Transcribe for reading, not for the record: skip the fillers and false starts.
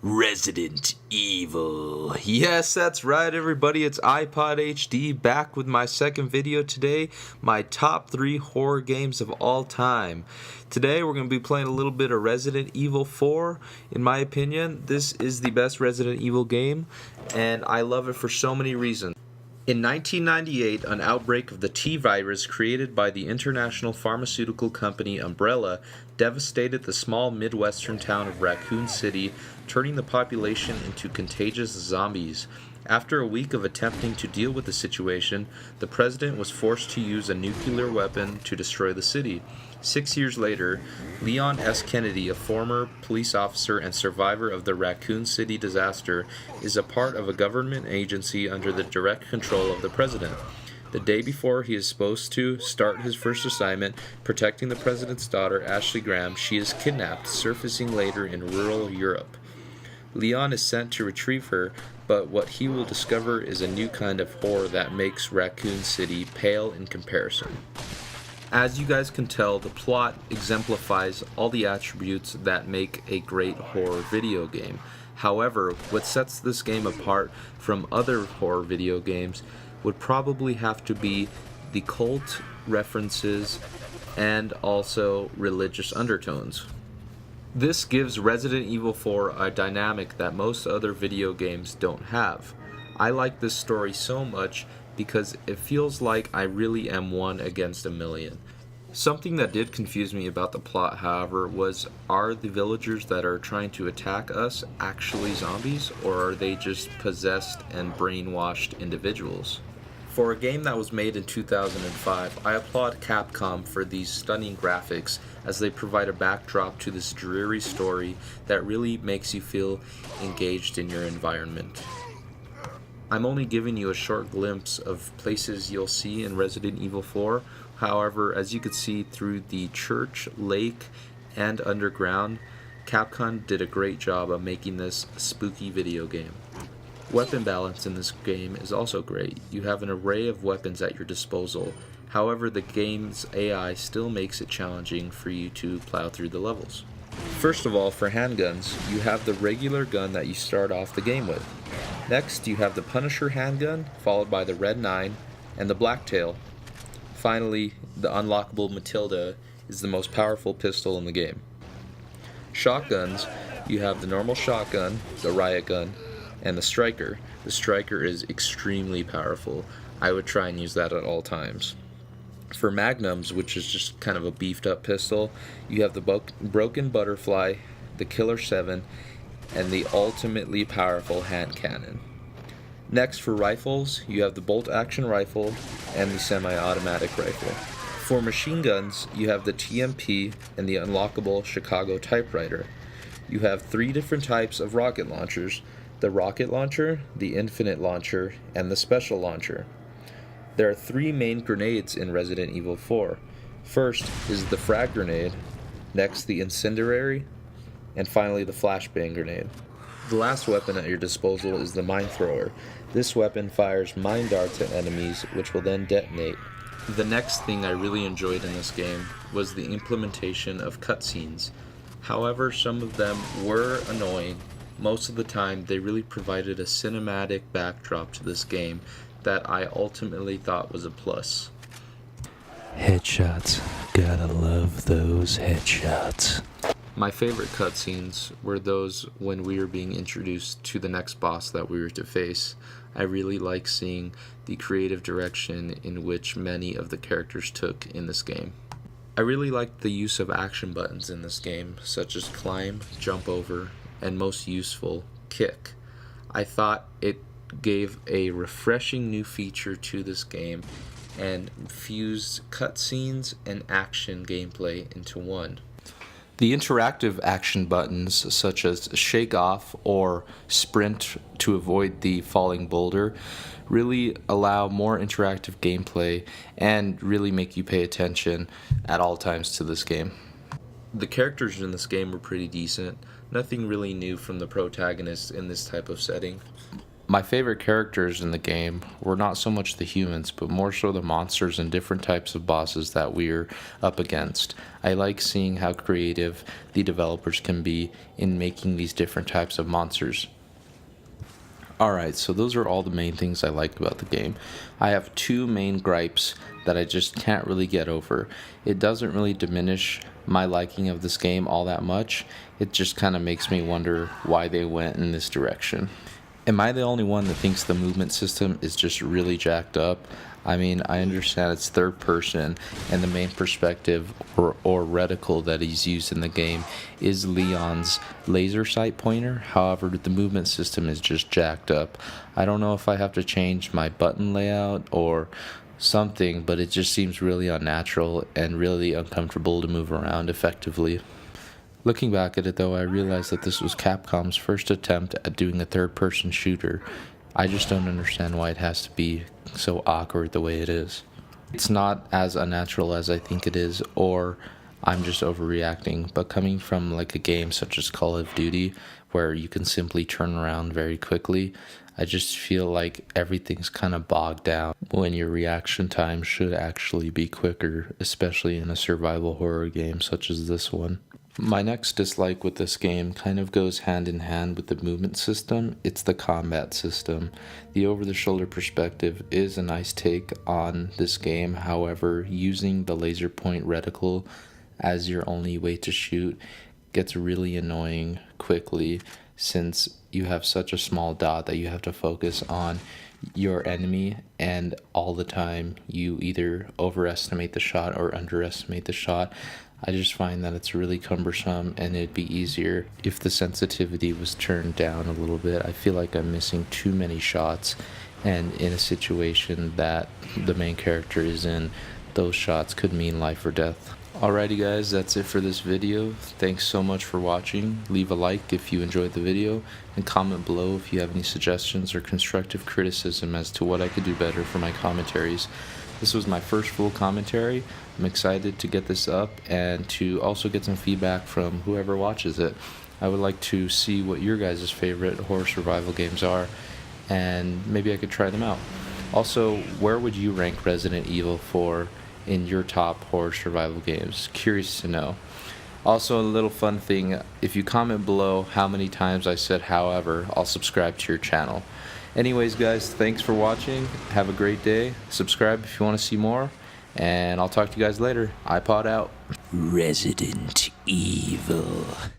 Resident Evil. Yes, that's right, everybody. It's EyepawdHD back with my second video today, my top 3 horror games of all time. Today we're going to be playing a little bit of Resident Evil 4. In my opinion, this is the best Resident Evil game, and I love it for so many reasons. In 1998, an outbreak of the T-virus created by the international pharmaceutical company Umbrella devastated the small Midwestern town of Raccoon City, turning the population into contagious zombies. After a week of attempting to deal with the situation, the president was forced to use a nuclear weapon to destroy the city. 6 years later, Leon S. Kennedy, a former police officer and survivor of the Raccoon City disaster, is a part of a government agency under the direct control of the president. The day before he is supposed to start his first assignment, protecting the president's daughter, Ashley Graham, she is kidnapped, surfacing later in rural Europe. Leon is sent to retrieve her, but what he will discover is a new kind of horror that makes Raccoon City pale in comparison. As you guys can tell, the plot exemplifies all the attributes that make a great horror video game. However, what sets this game apart from other horror video games would probably have to be the cult references and also religious undertones. This gives Resident Evil 4 a dynamic that most other video games don't have. I like this story so much because it feels like I really am one against a million. Something that did confuse me about the plot, however, was, are the villagers that are trying to attack us actually zombies, or are they just possessed and brainwashed individuals? For a game that was made in 2005, I applaud Capcom for these stunning graphics as they provide a backdrop to this dreary story that really makes you feel engaged in your environment. I'm only giving you a short glimpse of places you'll see in Resident Evil 4. However, as you can see through the church, lake, and underground, Capcom did a great job of making this a spooky video game. Weapon balance in this game is also great. You have an array of weapons at your disposal. However, the game's AI still makes it challenging for you to plow through the levels. First of all, for handguns, you have the regular gun that you start off the game with. Next, you have the Punisher handgun, followed by the Red 9 and the Blacktail. Finally, the unlockable Matilda is the most powerful pistol in the game. Shotguns, you have the normal shotgun, the riot gun, and the striker. The striker is extremely powerful. I would try and use that at all times. For magnums, which is just kind of a beefed up pistol, you have the broken butterfly, the Killer 7, and the ultimately powerful hand cannon. Next, for rifles, you have the bolt action rifle and the semi-automatic rifle. For machine guns, you have the TMP and the unlockable Chicago typewriter. You have 3 different types of rocket launchers: the rocket launcher, the infinite launcher, and the special launcher. There are 3 main grenades in Resident Evil 4. First is the frag grenade, next the incendiary, and finally the flashbang grenade. The last weapon at your disposal is the mine thrower. This weapon fires mine darts at enemies, which will then detonate. The next thing I really enjoyed in this game was the implementation of cutscenes. However, some of them were annoying. Most of the time, they really provided a cinematic backdrop to this game that I ultimately thought was a plus. Headshots. Gotta love those headshots. My favorite cutscenes were those when we were being introduced to the next boss that we were to face. I really like seeing the creative direction in which many of the characters took in this game. I really liked the use of action buttons in this game, such as climb, jump over, and most useful, kick. I thought it gave a refreshing new feature to this game and fused cutscenes and action gameplay into one. The interactive action buttons, such as shake off or sprint to avoid the falling boulder, really allow more interactive gameplay and really make you pay attention at all times to this game. The characters in this game were pretty decent. Nothing really new from the protagonist in this type of setting. My favorite characters in the game were not so much the humans, but more so the monsters and different types of bosses that we're up against. I like seeing how creative the developers can be in making these different types of monsters. Alright, so those are all the main things I like about the game. I have two main gripes that I just can't really get over. It doesn't really diminish my liking of this game all that much. It just kind of makes me wonder why they went in this direction. Am I the only one that thinks the movement system is just really jacked up? I mean, I understand it's third person, and the main perspective or reticle that he's used in the game is Leon's laser sight pointer. However, the movement system is just jacked up. I don't know if I have to change my button layout or something, but it just seems really unnatural and really uncomfortable to move around effectively. Looking back at it though, I realized that this was Capcom's first attempt at doing a third-person shooter. I just don't understand why it has to be so awkward the way it is. It's not as unnatural as I think it is, or I'm just overreacting, but coming from like a game such as Call of Duty, where you can simply turn around very quickly, I just feel like everything's kind of bogged down when your reaction time should actually be quicker, especially in a survival horror game such as this one. My next dislike with this game kind of goes hand in hand with the movement system. It's the combat system. The over-the-shoulder perspective is a nice take on this game. However, using the laser point reticle as your only way to shoot gets really annoying quickly, since you have such a small dot that you have to focus on your enemy, and all the time you either overestimate the shot or underestimate the shot. I just find that it's really cumbersome, and it'd be easier if the sensitivity was turned down a little bit. I feel like I'm missing too many shots, and in a situation that the main character is in, those shots could mean life or death. Alrighty guys, that's it for this video. Thanks so much for watching. Leave a like if you enjoyed the video, and comment below if you have any suggestions or constructive criticism as to what I could do better for my commentaries. This was my first full commentary. I'm excited to get this up and to also get some feedback from whoever watches it. I would like to see what your guys' favorite horror survival games are, and maybe I could try them out. Also, where would you rank Resident Evil 4 in your top horror survival games? Curious to know. Also, a little fun thing, if you comment below how many times I said however, I'll subscribe to your channel. Anyways guys, thanks for watching. Have a great day. Subscribe if you want to see more, and I'll talk to you guys later. iPod out. Resident Evil.